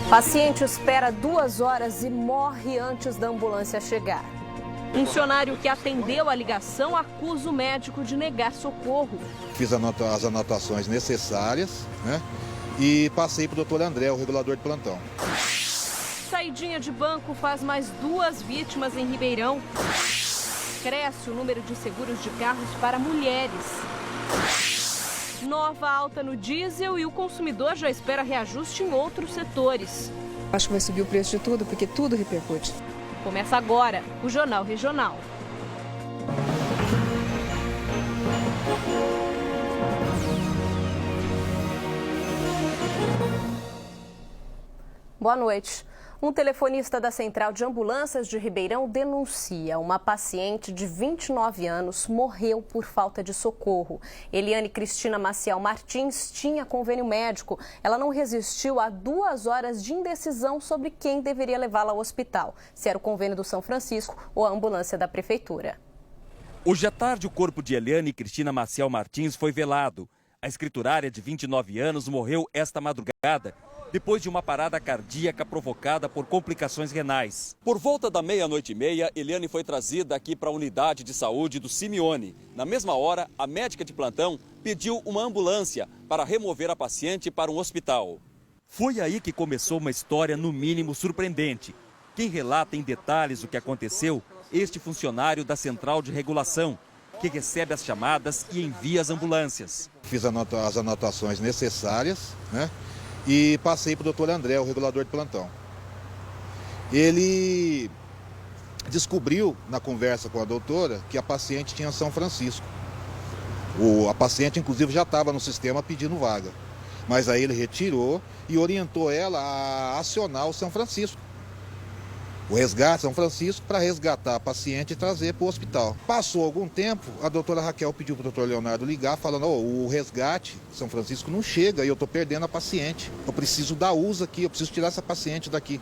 Paciente espera 2 horas e morre antes da ambulância chegar. Funcionário que atendeu a ligação acusa o médico de negar socorro. Fiz as anotações necessárias, né? E passei para o doutor André, o regulador de plantão. Saidinha de banco faz mais 2 vítimas em Ribeirão. Cresce o número de seguros de carros para mulheres. Nova alta no diesel e o consumidor já espera reajuste em outros setores. Acho que vai subir o preço de tudo, porque tudo repercute. Começa agora o Jornal Regional. Boa noite. Um telefonista da Central de Ambulâncias de Ribeirão denuncia uma paciente de 29 anos morreu por falta de socorro. Eliane Cristina Maciel Martins tinha convênio médico. Ela não resistiu a 2 horas de indecisão sobre quem deveria levá-la ao hospital, se era o convênio do São Francisco ou a ambulância da prefeitura. Hoje à tarde, o corpo de Eliane Cristina Maciel Martins foi velado. A escriturária de 29 anos morreu esta madrugada, depois de uma parada cardíaca provocada por complicações renais. Por volta da 00:30, Eliane foi trazida aqui para a unidade de saúde do Simeone. Na mesma hora, a médica de plantão pediu uma ambulância para remover a paciente para um hospital. Foi aí que começou uma história no mínimo surpreendente. Quem relata em detalhes o que aconteceu, este funcionário da Central de Regulação, que recebe as chamadas e envia as ambulâncias. Fiz as anotações necessárias, né? E passei para o doutor André, o regulador de plantão. Ele descobriu, na conversa com a doutora, que a paciente tinha São Francisco. A paciente, inclusive, já estava no sistema pedindo vaga. Mas aí ele retirou e orientou ela a acionar o São Francisco. O resgate São Francisco para resgatar a paciente e trazer para o hospital. Passou algum tempo, a doutora Raquel pediu para o doutor Leonardo ligar, falando: o resgate São Francisco não chega e eu estou perdendo a paciente. Eu preciso da USA aqui, eu preciso tirar essa paciente daqui.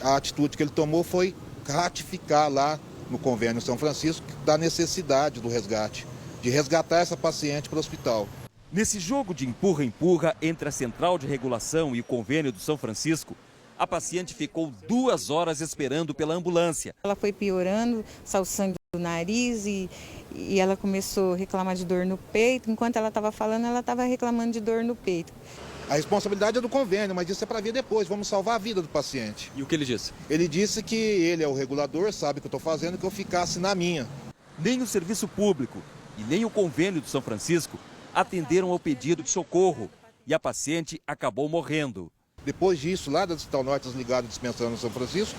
A atitude que ele tomou foi ratificar lá no convênio São Francisco da necessidade do resgate, de resgatar essa paciente para o hospital. Nesse jogo de empurra-empurra entre a Central de Regulação e o convênio do São Francisco, a paciente ficou 2 horas esperando pela ambulância. Ela foi piorando, saiu sangue do nariz e ela começou a reclamar de dor no peito. Enquanto ela estava falando, ela estava reclamando de dor no peito. A responsabilidade é do convênio, mas isso é para ver depois, vamos salvar a vida do paciente. E o que ele disse? Ele disse que ele é o regulador, sabe o que eu estou fazendo, que eu ficasse na minha. Nem o serviço público e nem o convênio do São Francisco atenderam ao pedido de socorro e a paciente acabou morrendo. Depois disso, lá da Distrital Norte, eles ligaram dispensando no São Francisco.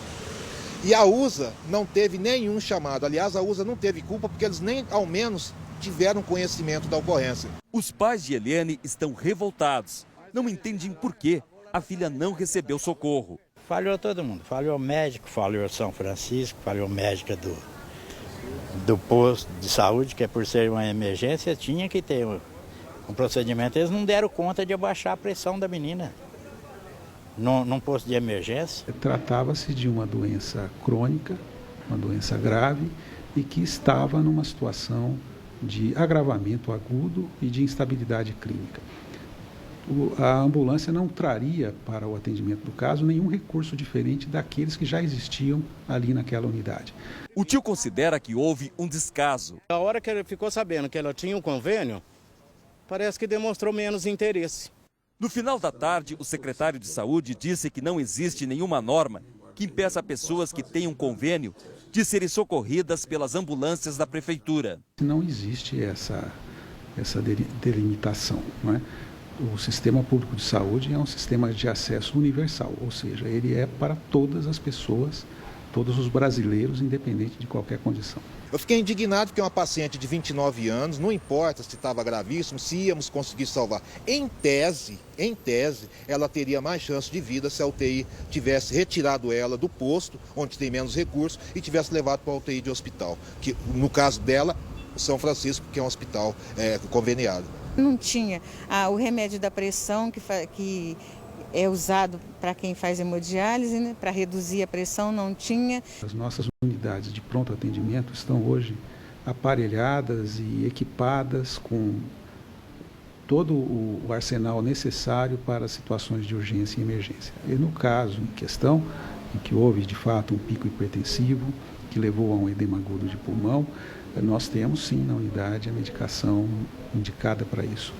E a USA não teve nenhum chamado. Aliás, a USA não teve culpa porque eles nem, ao menos, tiveram conhecimento da ocorrência. Os pais de Eliane estão revoltados. Não entendem por que a filha não recebeu socorro. Falhou todo mundo. Falhou o médico, falhou São Francisco, falhou médica do posto de saúde, que é por ser uma emergência, tinha que ter um procedimento. Eles não deram conta de abaixar a pressão da menina. Num posto de emergência. Tratava-se de uma doença crônica, uma doença grave e que estava numa situação de agravamento agudo e de instabilidade clínica. A ambulância não traria para o atendimento do caso nenhum recurso diferente daqueles que já existiam ali naquela unidade. O tio considera que houve um descaso. A hora que ele ficou sabendo que ela tinha um convênio, parece que demonstrou menos interesse. No final da tarde, o secretário de Saúde disse que não existe nenhuma norma que impeça pessoas que têm um convênio de serem socorridas pelas ambulâncias da prefeitura. Não existe essa delimitação, não é? O sistema público de saúde é um sistema de acesso universal, ou seja, ele é para todas as pessoas, todos os brasileiros, independente de qualquer condição. Eu fiquei indignado porque uma paciente de 29 anos, não importa se estava gravíssimo, se íamos conseguir salvar. Em tese, ela teria mais chance de vida se a UTI tivesse retirado ela do posto, onde tem menos recursos, e tivesse levado para a UTI de hospital. Que, no caso dela, o São Francisco, que é um hospital conveniado. Não tinha o remédio da pressão que é usado para quem faz hemodiálise, né? Para reduzir a pressão, não tinha. As nossas unidades de pronto atendimento estão hoje aparelhadas e equipadas com todo o arsenal necessário para situações de urgência e emergência. E no caso em questão, em que houve de fato um pico hipertensivo, que levou a um edema agudo de pulmão, nós temos sim na unidade a medicação indicada para isso.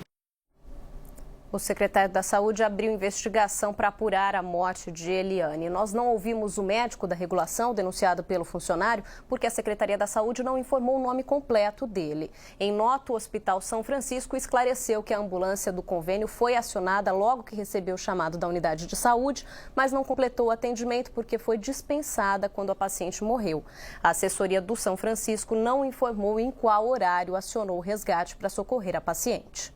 O secretário da Saúde abriu investigação para apurar a morte de Eliane. Nós não ouvimos o médico da regulação denunciado pelo funcionário porque a Secretaria da Saúde não informou o nome completo dele. Em nota, o Hospital São Francisco esclareceu que a ambulância do convênio foi acionada logo que recebeu o chamado da unidade de saúde, mas não completou o atendimento porque foi dispensada quando a paciente morreu. A assessoria do São Francisco não informou em qual horário acionou o resgate para socorrer a paciente.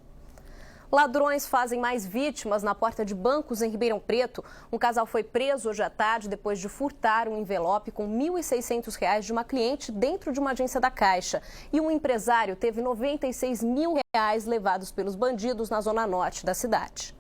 Ladrões fazem mais vítimas na porta de bancos em Ribeirão Preto. Um casal foi preso hoje à tarde depois de furtar um envelope com R$ 1.600 de uma cliente dentro de uma agência da Caixa. E um empresário teve R$ 96 mil levados pelos bandidos na zona norte da cidade.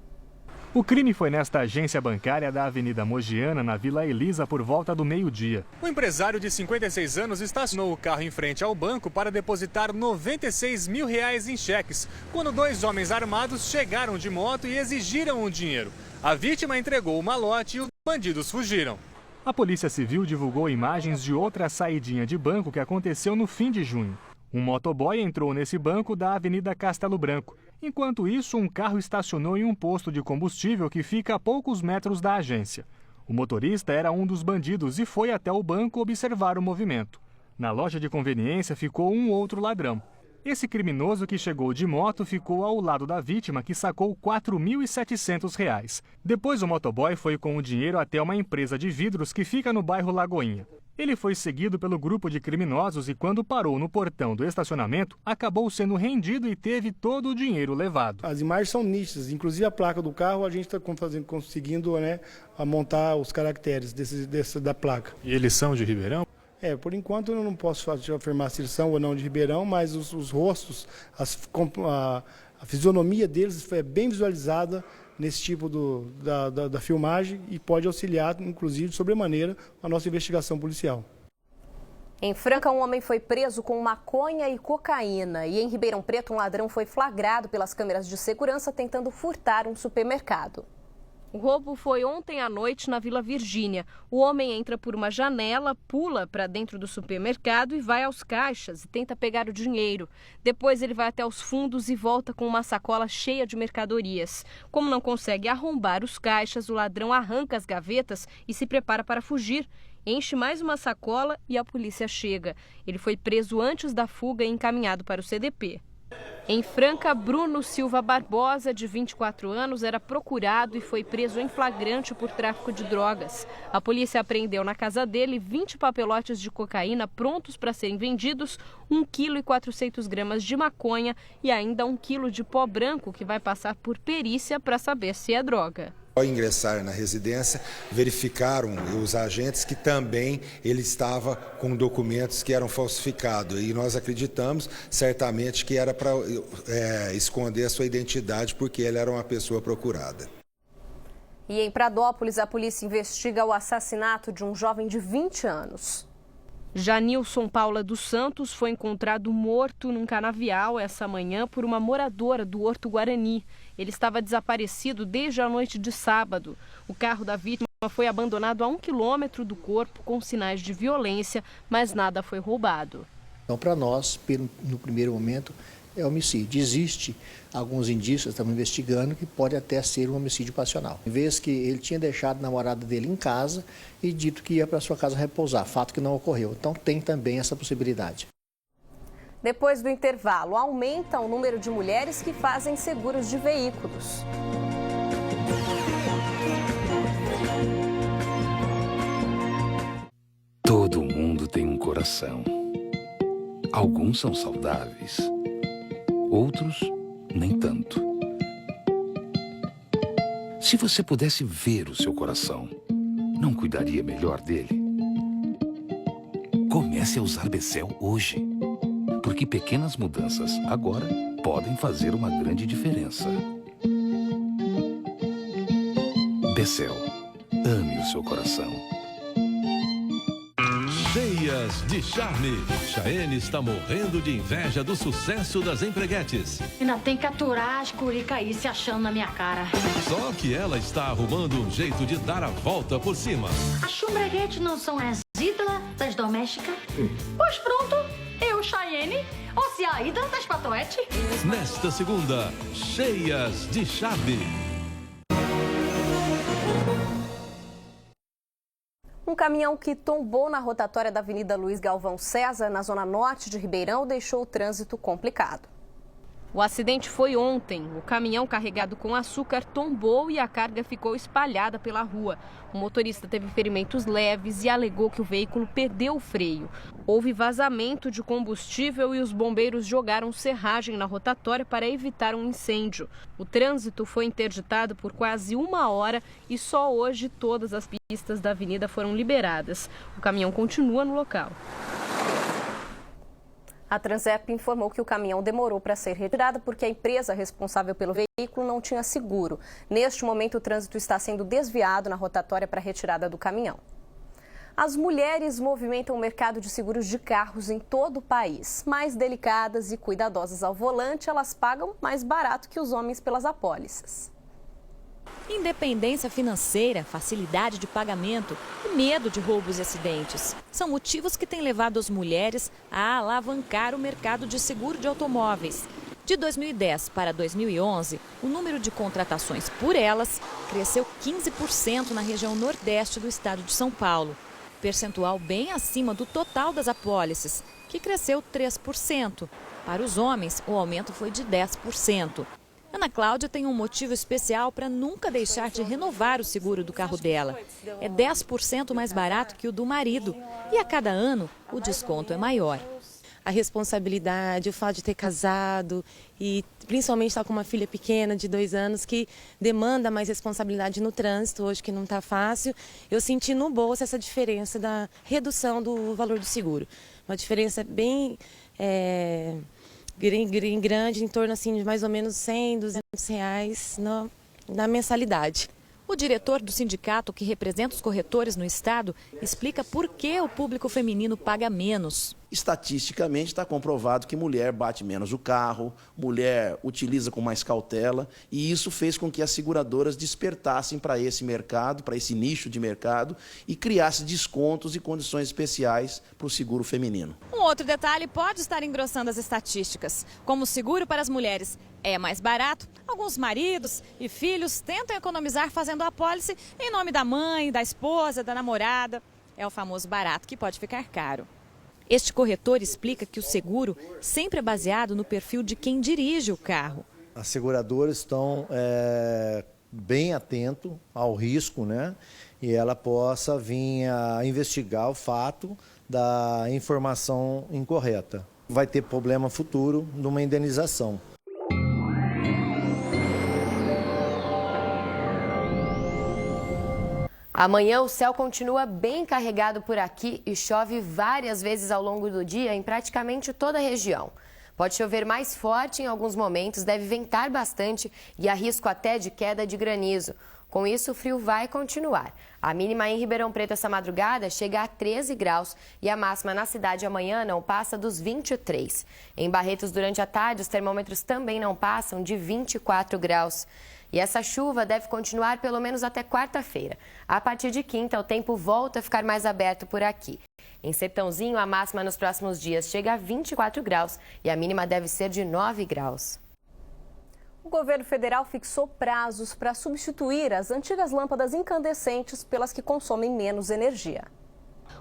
O crime foi nesta agência bancária da Avenida Mogiana, na Vila Elisa, por volta do meio-dia. O empresário de 56 anos estacionou o carro em frente ao banco para depositar R$ 96 mil em cheques, quando dois homens armados chegaram de moto e exigiram o dinheiro. A vítima entregou o malote e os bandidos fugiram. A Polícia Civil divulgou imagens de outra saidinha de banco que aconteceu no fim de junho. Um motoboy entrou nesse banco da Avenida Castelo Branco. Enquanto isso, um carro estacionou em um posto de combustível que fica a poucos metros da agência. O motorista era um dos bandidos e foi até o banco observar o movimento. Na loja de conveniência ficou um outro ladrão. Esse criminoso que chegou de moto ficou ao lado da vítima, que sacou R$ 4.700. Depois o motoboy foi com o dinheiro até uma empresa de vidros que fica no bairro Lagoinha. Ele foi seguido pelo grupo de criminosos e, quando parou no portão do estacionamento, acabou sendo rendido e teve todo o dinheiro levado. As imagens são nítidas, inclusive a placa do carro, a gente está conseguindo a montar os caracteres da placa. E eles são de Ribeirão? Por enquanto eu não posso afirmar se eles são ou não de Ribeirão, mas os rostos, a fisionomia deles é bem visualizada nesse tipo da filmagem e pode auxiliar, inclusive, de sobremaneira, a nossa investigação policial. Em Franca, um homem foi preso com maconha e cocaína. E em Ribeirão Preto, um ladrão foi flagrado pelas câmeras de segurança tentando furtar um supermercado. O roubo foi ontem à noite na Vila Virgínia. O homem entra por uma janela, pula para dentro do supermercado e vai aos caixas e tenta pegar o dinheiro. Depois ele vai até os fundos e volta com uma sacola cheia de mercadorias. Como não consegue arrombar os caixas, o ladrão arranca as gavetas e se prepara para fugir. Enche mais uma sacola e a polícia chega. Ele foi preso antes da fuga e encaminhado para o CDP. Em Franca, Bruno Silva Barbosa, de 24 anos, era procurado e foi preso em flagrante por tráfico de drogas. A polícia apreendeu na casa dele 20 papelotes de cocaína prontos para serem vendidos, 1,4 kg de maconha e ainda 1 kg de pó branco que vai passar por perícia para saber se é droga. Ao ingressar na residência, verificaram os agentes que também ele estava com documentos que eram falsificados. E nós acreditamos certamente que era para esconder a sua identidade, porque ele era uma pessoa procurada. E em Pradópolis, a polícia investiga o assassinato de um jovem de 20 anos. Janilson Paula dos Santos foi encontrado morto num canavial essa manhã por uma moradora do Horto Guarani. Ele estava desaparecido desde a noite de sábado. O carro da vítima foi abandonado a 1 quilômetro do corpo com sinais de violência, mas nada foi roubado. Então, para nós, no primeiro momento, é homicídio. Existe alguns indícios, estamos investigando, que pode até ser um homicídio passional. Em vez que ele tinha deixado a namorada dele em casa e dito que ia para sua casa repousar, fato que não ocorreu. Então tem também essa possibilidade. Depois do intervalo, aumenta o número de mulheres que fazem seguros de veículos. Todo mundo tem um coração. Alguns são saudáveis, outros nem tanto. Se você pudesse ver o seu coração, não cuidaria melhor dele? Comece a usar Becel hoje, porque pequenas mudanças agora podem fazer uma grande diferença. Becel, ame o seu coração. Cheias de charme. Chayenne está morrendo de inveja do sucesso das empreguetes. Ainda tem que aturar as curicas aí se achando na minha cara. Só que ela está arrumando um jeito de dar a volta por cima. As chumbreguetes não são as ídolas das domésticas? Pois pronto, eu, Chayenne, ou se a ídola das patroetes. Nesta segunda, Cheias de charme. Um caminhão que tombou na rotatória da Avenida Luiz Galvão César, na zona norte de Ribeirão, deixou o trânsito complicado. O acidente foi ontem. O caminhão carregado com açúcar tombou e a carga ficou espalhada pela rua. O motorista teve ferimentos leves e alegou que o veículo perdeu o freio. Houve vazamento de combustível e os bombeiros jogaram serragem na rotatória para evitar um incêndio. O trânsito foi interditado por quase 1 hora e só hoje todas as pistas da avenida foram liberadas. O caminhão continua no local. A Transep informou que o caminhão demorou para ser retirado porque a empresa responsável pelo veículo não tinha seguro. Neste momento, o trânsito está sendo desviado na rotatória para a retirada do caminhão. As mulheres movimentam o mercado de seguros de carros em todo o país. Mais delicadas e cuidadosas ao volante, elas pagam mais barato que os homens pelas apólices. Independência financeira, facilidade de pagamento e medo de roubos e acidentes são motivos que têm levado as mulheres a alavancar o mercado de seguro de automóveis. De 2010 para 2011, o número de contratações por elas cresceu 15% na região nordeste do estado de São Paulo, percentual bem acima do total das apólices, que cresceu 3%. Para os homens, o aumento foi de 10%. Ana Cláudia tem um motivo especial para nunca deixar de renovar o seguro do carro dela. É 10% mais barato que o do marido e a cada ano o desconto é maior. A responsabilidade, o fato de ter casado e principalmente estar com uma filha pequena de 2 anos que demanda mais responsabilidade no trânsito, hoje que não está fácil, eu senti no bolso essa diferença da redução do valor do seguro. Uma diferença bem grande, em torno assim, de mais ou menos 100, 200 reais na mensalidade. O diretor do sindicato que representa os corretores no estado explica por que o público feminino paga menos. Estatisticamente está comprovado que mulher bate menos o carro, mulher utiliza com mais cautela e isso fez com que as seguradoras despertassem para esse mercado, para esse nicho de mercado e criassem descontos e condições especiais para o seguro feminino. Um outro detalhe pode estar engrossando as estatísticas. Como o seguro para as mulheres é mais barato, alguns maridos e filhos tentam economizar fazendo a apólice em nome da mãe, da esposa, da namorada. É o famoso barato que pode ficar caro. Este corretor explica que o seguro sempre é baseado no perfil de quem dirige o carro. As seguradoras estão bem atentas ao risco, né? E ela possa vir a investigar o fato da informação incorreta. Vai ter problema futuro numa indenização. Amanhã o céu continua bem carregado por aqui e chove várias vezes ao longo do dia em praticamente toda a região. Pode chover mais forte em alguns momentos, deve ventar bastante e há risco até de queda de granizo. Com isso, o frio vai continuar. A mínima em Ribeirão Preto essa madrugada chega a 13 graus e a máxima na cidade amanhã não passa dos 23. Em Barretos, durante a tarde, os termômetros também não passam de 24 graus. E essa chuva deve continuar pelo menos até quarta-feira. A partir de quinta, o tempo volta a ficar mais aberto por aqui. Em Sertãozinho, a máxima nos próximos dias chega a 24 graus e a mínima deve ser de 9 graus. O governo federal fixou prazos para substituir as antigas lâmpadas incandescentes pelas que consomem menos energia.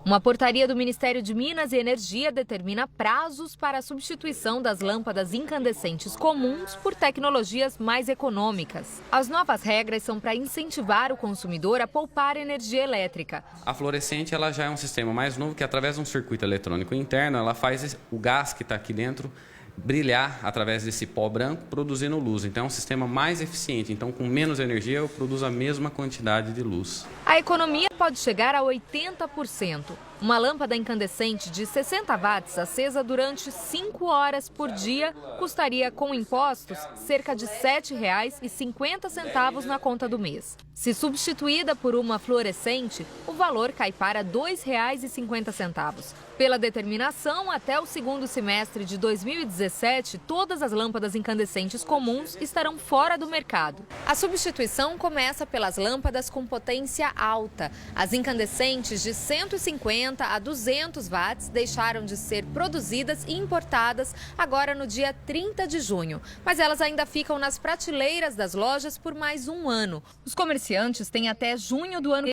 Uma portaria do Ministério de Minas e Energia determina prazos para a substituição das lâmpadas incandescentes comuns por tecnologias mais econômicas. As novas regras são para incentivar o consumidor a poupar energia elétrica. A fluorescente ela já é um sistema mais novo que, através de um circuito eletrônico interno, ela faz o gás que está aqui dentro brilhar através desse pó branco, produzindo luz. Então é um sistema mais eficiente. Então, com menos energia, eu produzo a mesma quantidade de luz. A economia pode chegar a 80%. Uma lâmpada incandescente de 60 watts acesa durante 5 horas por dia custaria, com impostos, cerca de R$ 7,50 na conta do mês. Se substituída por uma fluorescente, o valor cai para R$ 2,50. Pela determinação, até o segundo semestre de 2017, todas as lâmpadas incandescentes comuns estarão fora do mercado. A substituição começa pelas lâmpadas com potência alta. As incandescentes de 150 a 200 watts deixaram de ser produzidas e importadas agora no dia 30 de junho. Mas elas ainda ficam nas prateleiras das lojas por mais um ano. Os comerciantes têm até junho do ano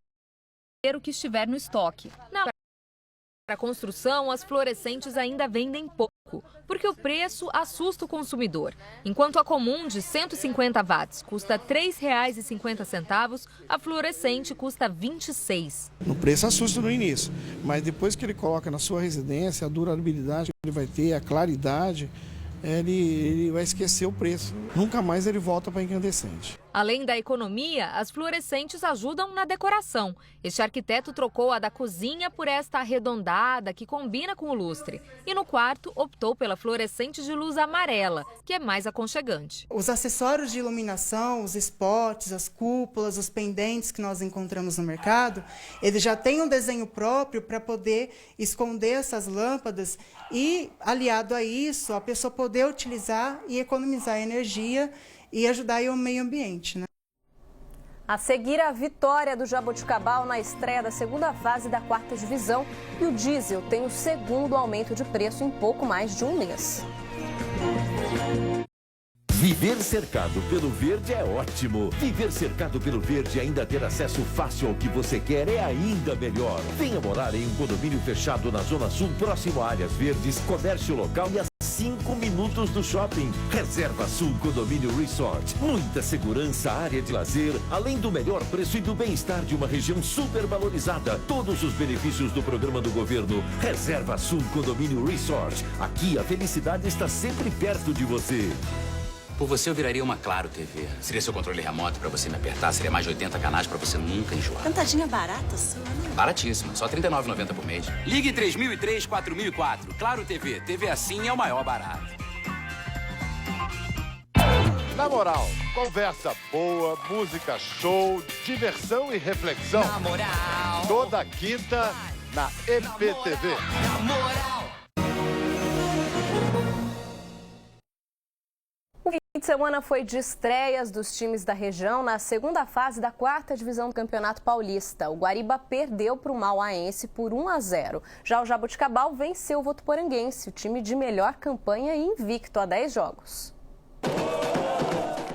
que estiver no estoque. Para a construção, as fluorescentes ainda vendem pouco, porque o preço assusta o consumidor. Enquanto a comum de 150 watts custa R$ 3,50, a fluorescente custa R$ 26. No preço assusta no início, mas depois que ele coloca na sua residência, a durabilidade que ele vai ter, a claridade, ele vai esquecer o preço. Nunca mais ele volta para incandescente. Além da economia, as fluorescentes ajudam na decoração. Este arquiteto trocou a da cozinha por esta arredondada, que combina com o lustre. E no quarto, optou pela fluorescente de luz amarela, que é mais aconchegante. Os acessórios de iluminação, os spots, as cúpulas, os pendentes que nós encontramos no mercado, eles já têm um desenho próprio para poder esconder essas lâmpadas e, aliado a isso, a pessoa poder utilizar e economizar energia e ajudar aí o meio ambiente, né? A seguir, a vitória do Jaboticabal na estreia da segunda fase da 4ª divisão, e o diesel tem o segundo aumento de preço em pouco mais de um mês. Viver cercado pelo verde é ótimo. Viver cercado pelo verde e ainda ter acesso fácil ao que você quer é ainda melhor. Venha morar em um condomínio fechado na Zona Sul, próximo a áreas verdes, comércio local e a 5 minutos do shopping. Reserva Sul Condomínio Resort. Muita segurança, área de lazer, além do melhor preço e do bem-estar de uma região super valorizada. Todos os benefícios do programa do governo. Reserva Sul Condomínio Resort. Aqui a felicidade está sempre perto de você. Por você eu viraria uma Claro TV. Seria seu controle remoto pra você me apertar, seria mais de 80 canais pra você nunca enjoar. Cantadinha barata sua, né? Baratíssima, só R$ 39,90 por mês. Ligue 3003-4004. Claro TV. TV assim é o maior barato. Na moral, conversa boa, música show, diversão e reflexão. Na moral. Toda quinta na EPTV. Na moral. O fim de semana foi de estreias dos times da região na segunda fase da 4ª divisão do Campeonato Paulista. O Guariba perdeu para o Mauaense por 1-0. Já o Jaboticabal venceu o Votuporanguense, o time de melhor campanha e invicto a 10 jogos.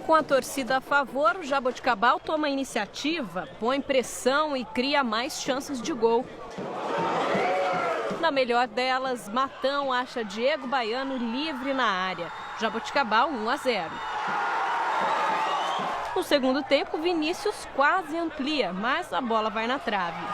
Com a torcida a favor, o Jaboticabal toma a iniciativa, põe pressão e cria mais chances de gol. Na melhor delas, Matão acha Diego Baiano livre na área. Jaboticabal 1-0. No segundo tempo, Vinícius quase amplia, mas a bola vai na trave.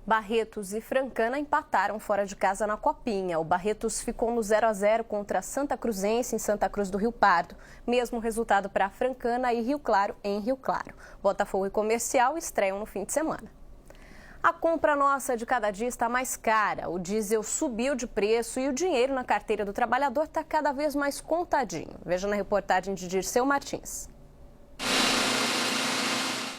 Barretos e Francana empataram fora de casa na Copinha. O Barretos ficou no 0-0 contra a Santa Cruzense em Santa Cruz do Rio Pardo. Mesmo resultado para Francana e Rio Claro em Rio Claro. Botafogo e Comercial estreiam no fim de semana. A compra nossa de cada dia está mais cara. O diesel subiu de preço e o dinheiro na carteira do trabalhador está cada vez mais contadinho. Veja na reportagem de Dirceu Martins.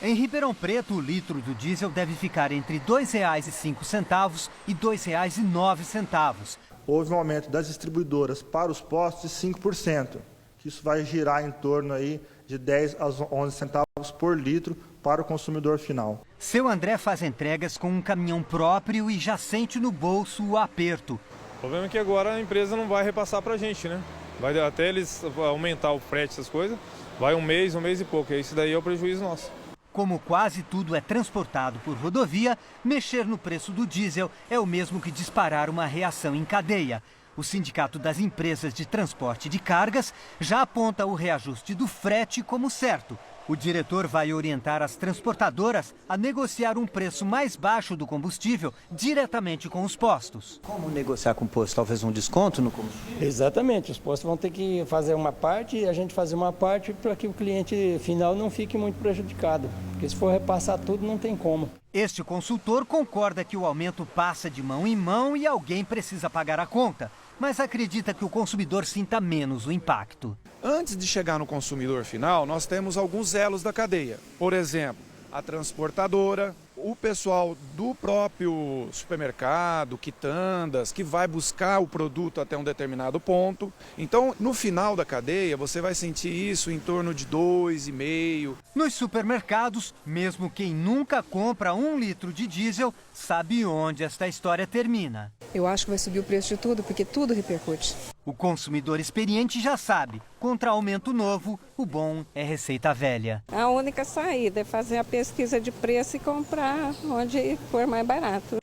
Em Ribeirão Preto, o litro do diesel deve ficar entre R$ 2,05 e R$ 2,09. Houve um aumento das distribuidoras para os postos de 5%, que isso vai girar em torno aí de 10 a 11 centavos por litro para o consumidor final. Seu André faz entregas com um caminhão próprio e já sente no bolso o aperto. O problema é que agora a empresa não vai repassar para a gente, né? Vai até eles aumentar o frete, essas coisas, vai um mês e pouco, e isso daí é o prejuízo nosso. Como quase tudo é transportado por rodovia, mexer no preço do diesel é o mesmo que disparar uma reação em cadeia. O Sindicato das Empresas de Transporte de Cargas já aponta o reajuste do frete como certo. O diretor vai orientar as transportadoras a negociar um preço mais baixo do combustível diretamente com os postos. Como negociar com o posto? Talvez um desconto no combustível? Exatamente, os postos vão ter que fazer uma parte e a gente fazer uma parte para que o cliente final não fique muito prejudicado. Porque se for repassar tudo, não tem como. Este consultor concorda que o aumento passa de mão em mão e alguém precisa pagar a conta, mas acredita que o consumidor sinta menos o impacto. Antes de chegar no consumidor final, nós temos alguns elos da cadeia. Por exemplo, a transportadora, o pessoal do próprio supermercado, quitandas, que vai buscar o produto até um determinado ponto. Então, no final da cadeia, você vai sentir isso em torno de 2,5. Nos supermercados, mesmo quem nunca compra 1 litro de diesel, sabe onde esta história termina. Eu acho que vai subir o preço de tudo, porque tudo repercute. O consumidor experiente já sabe, contra aumento novo, o bom é receita velha. A única saída é fazer a pesquisa de preço e comprar onde for mais barato.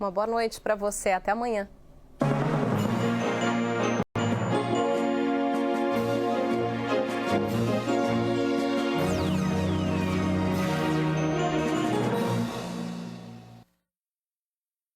Uma boa noite para você, até amanhã.